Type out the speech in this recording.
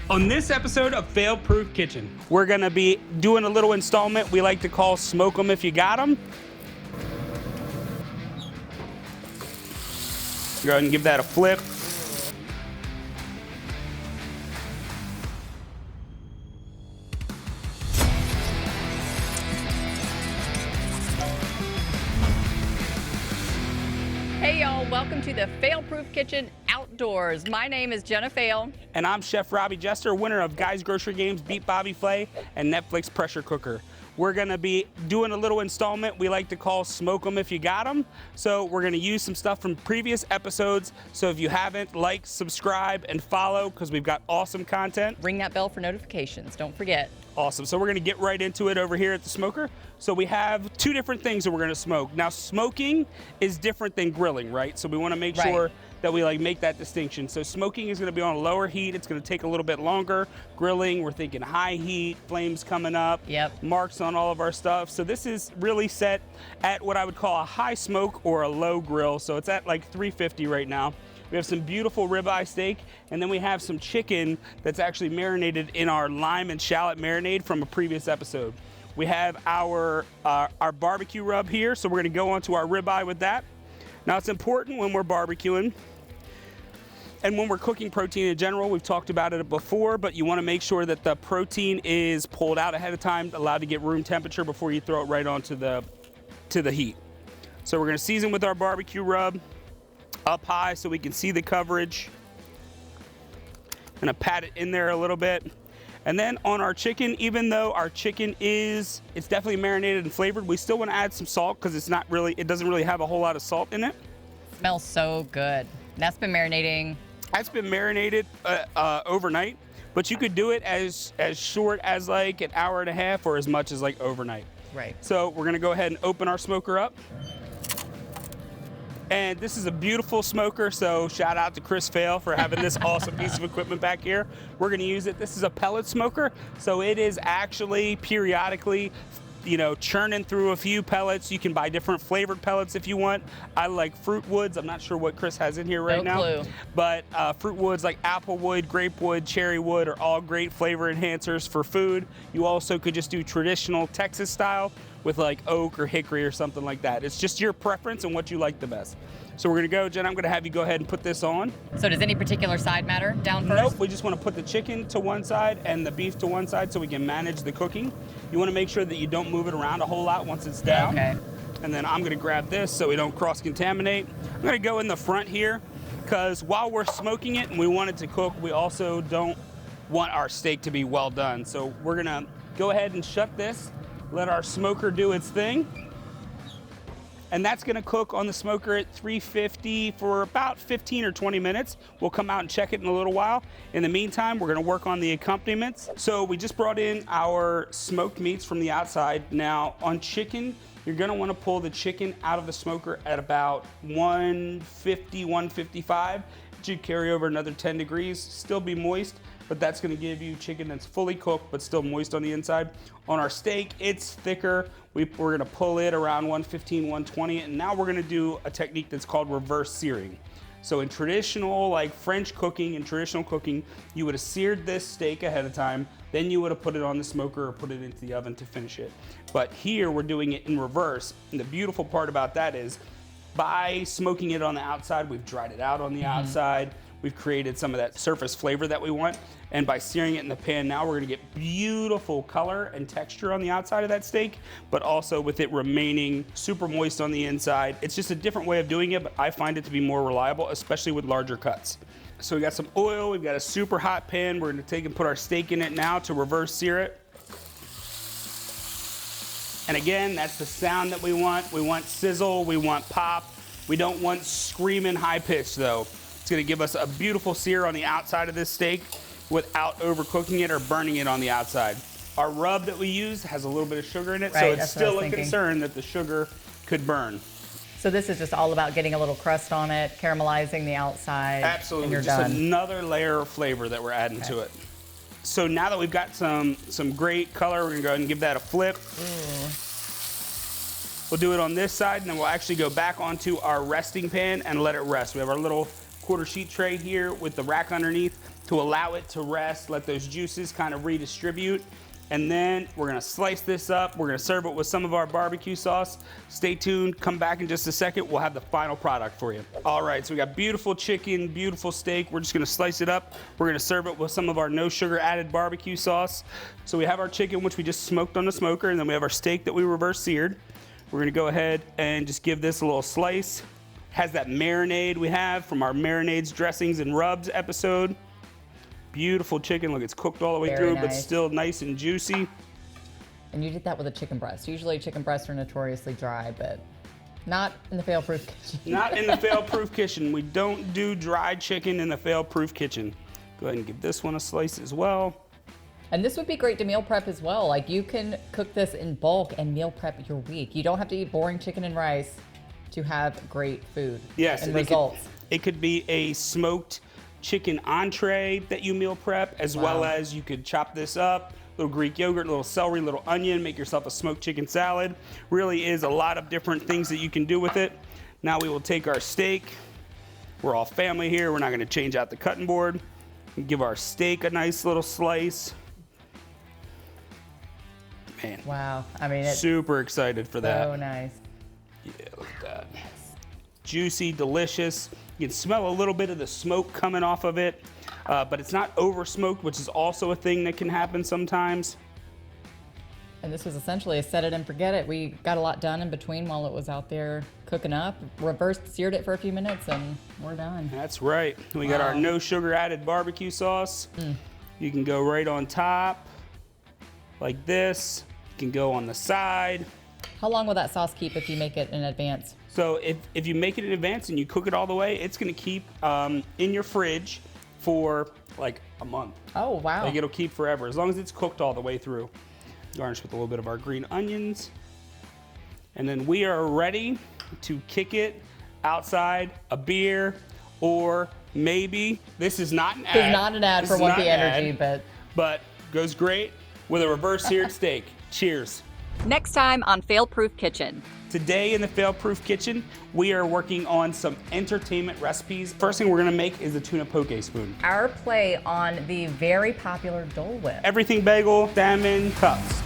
On this episode of Fail Proof Kitchen, we're gonna be doing a little installment we like to call Smoke 'em if you got 'em. Go ahead and give that a flip. Hey y'all, welcome to the Fail Proof Kitchen Outdoors. My name is Jenna Fail. And I'm Chef Robbie Jester, winner of Guys Grocery Games, Beat Bobby Flay, and Netflix Pressure Cooker. We're gonna be doing a little installment we like to call Smoke 'em if you got 'em. So we're gonna use some stuff from previous episodes. So if you haven't, like, subscribe, and follow, because we've got awesome content. Ring that bell for notifications, don't forget. Awesome, so we're gonna get right into it over here at the smoker. So we have two different things that we're gonna smoke. Now, smoking is different than grilling, right? So we wanna make sure that we make that distinction. So smoking is gonna be on a lower heat. It's gonna take a little bit longer. Grilling, we're thinking high heat, flames coming up, marks on all of our stuff. So this is really set at what I would call a high smoke or a low grill. So it's at like 350 right now. We have some beautiful ribeye steak, and then we have some chicken that's actually marinated in our lime and shallot marinade from a previous episode. We have our barbecue rub here, so we're gonna go onto our ribeye with that. Now, it's important when we're barbecuing and when we're cooking protein in general, we've talked about it before, but you wanna make sure that the protein is pulled out ahead of time, allowed to get room temperature before you throw it right onto the heat. So we're gonna season with our barbecue rub up high so we can see the coverage. Gonna pat it in there a little bit. And then on our chicken, even though our chicken it's definitely marinated and flavored, we still wanna add some salt because it doesn't really have a whole lot of salt in it. Smells so good. That's been marinating. That's been marinated overnight, but you could do it as short as like an hour and a half or as much as like overnight. Right. So we're gonna go ahead and open our smoker up. And this is a beautiful smoker, so shout out to Chris Fail for having this awesome piece of equipment back here. We're gonna use it. This is a pellet smoker, so it is actually periodically, churning through a few pellets. You can buy different flavored pellets if you want. I like fruit woods. I'm not sure what Chris has in here right now. No clue. But fruit woods like apple wood, grape wood, cherry wood are all great flavor enhancers for food. You also could just do traditional Texas style with like oak or hickory or something like that. It's just your preference and what you like the best. So we're gonna go, Jen, I'm gonna have you go ahead and put this on. So does any particular side matter down first? Nope, we just wanna put the chicken to one side and the beef to one side so we can manage the cooking. You wanna make sure that you don't move it around a whole lot once it's down. Okay. And then I'm gonna grab this so we don't cross-contaminate. I'm gonna go in the front here because while we're smoking it and we want it to cook, we also don't want our steak to be well done. So we're gonna go ahead and shut this, let our smoker do its thing. And that's gonna cook on the smoker at 350 for about 15 or 20 minutes. We'll come out and check it in a little while. In the meantime, we're gonna work on the accompaniments. So we just brought in our smoked meats from the outside. Now on chicken, you're gonna wanna pull the chicken out of the smoker at about 150, 155. It should carry over another 10 degrees, still be moist, but that's gonna give you chicken that's fully cooked but still moist on the inside. On our steak, it's thicker. We're gonna pull it around 115, 120, and now we're gonna do a technique that's called reverse searing. So in traditional, like French cooking and traditional cooking, you would have seared this steak ahead of time, then you would have put it on the smoker or put it into the oven to finish it. But here, we're doing it in reverse, and the beautiful part about that is, by smoking it on the outside, we've dried it out on the outside, we've created some of that surface flavor that we want, and by searing it in the pan now, we're gonna get beautiful color and texture on the outside of that steak, but also with it remaining super moist on the inside. It's just a different way of doing it, but I find it to be more reliable, especially with larger cuts. So we got some oil, we've got a super hot pan. We're gonna take and put our steak in it now to reverse sear it. And again, that's the sound that we want. We want sizzle, we want pop. We don't want screaming high pitch though. It's gonna give us a beautiful sear on the outside of this steak without overcooking it or burning it on the outside. Our rub that we use has a little bit of sugar in it, so it's still a concern that the sugar could burn. So this is just all about getting a little crust on it, caramelizing the outside. Absolutely, and you're just done. another layer of flavor that we're adding to it. So now that we've got some great color, we're gonna go ahead and give that a flip. We'll do it on this side, and then we'll actually go back onto our resting pan and let it rest. We have our little quarter sheet tray here with the rack underneath to allow it to rest, let those juices kind of redistribute. And then we're gonna slice this up. We're gonna serve it with some of our barbecue sauce. Stay tuned, come back in just a second. We'll have the final product for you. All right, so we got beautiful chicken, beautiful steak. We're just gonna slice it up. We're gonna serve it with some of our no sugar added barbecue sauce. So we have our chicken, which we just smoked on the smoker, and then we have our steak that we reverse seared. We're gonna go ahead and just give this a little slice. Has that marinade we have from our marinades, dressings, and rubs episode. Beautiful chicken. Look, it's cooked all the way through, but still nice and juicy. And you did that with a chicken breast. Usually chicken breasts are notoriously dry, but not in the fail-proof kitchen. Not in the fail-proof kitchen. We don't do dried chicken in the fail-proof kitchen. Go ahead and give this one a slice as well. And this would be great to meal prep as well. Like, you can cook this in bulk and meal prep your week. You don't have to eat boring chicken and rice to have great food and results. It could be a smoked chicken entree that you meal prep, as well as you could chop this up, little Greek yogurt, little celery, little onion, make yourself a smoked chicken salad. Really is a lot of different things that you can do with it. Now we will take our steak. We're all family here. We're not gonna change out the cutting board. Give our steak a nice little slice. Man. Wow, I mean, it's super excited for that. so nice. Yeah, look at that. Juicy, delicious. You can smell a little bit of the smoke coming off of it, but it's not over smoked, which is also a thing that can happen sometimes. And this was essentially a set it and forget it. We got a lot done in between while it was out there cooking up. Reversed seared it for a few minutes and we're done. That's right. We got our no sugar added barbecue sauce. You can go right on top like this. You can go on the side. How long will that sauce keep if you make it in advance? So if you make it in advance and you cook it all the way, it's gonna keep in your fridge for like a month. Oh, wow. Like, it'll keep forever, as long as it's cooked all the way through. Garnish with a little bit of our green onions. And then we are ready to kick it outside a beer, or maybe, this is not an ad. This is not an ad for 1P Energy, but goes great with a reverse seared steak. Cheers. Next time on Fail Proof Kitchen. Today in the Fail Proof Kitchen, we are working on some entertainment recipes. First thing we're gonna make is a tuna poke spoon. Our play on the very popular Dole Whip. Everything bagel, salmon cups.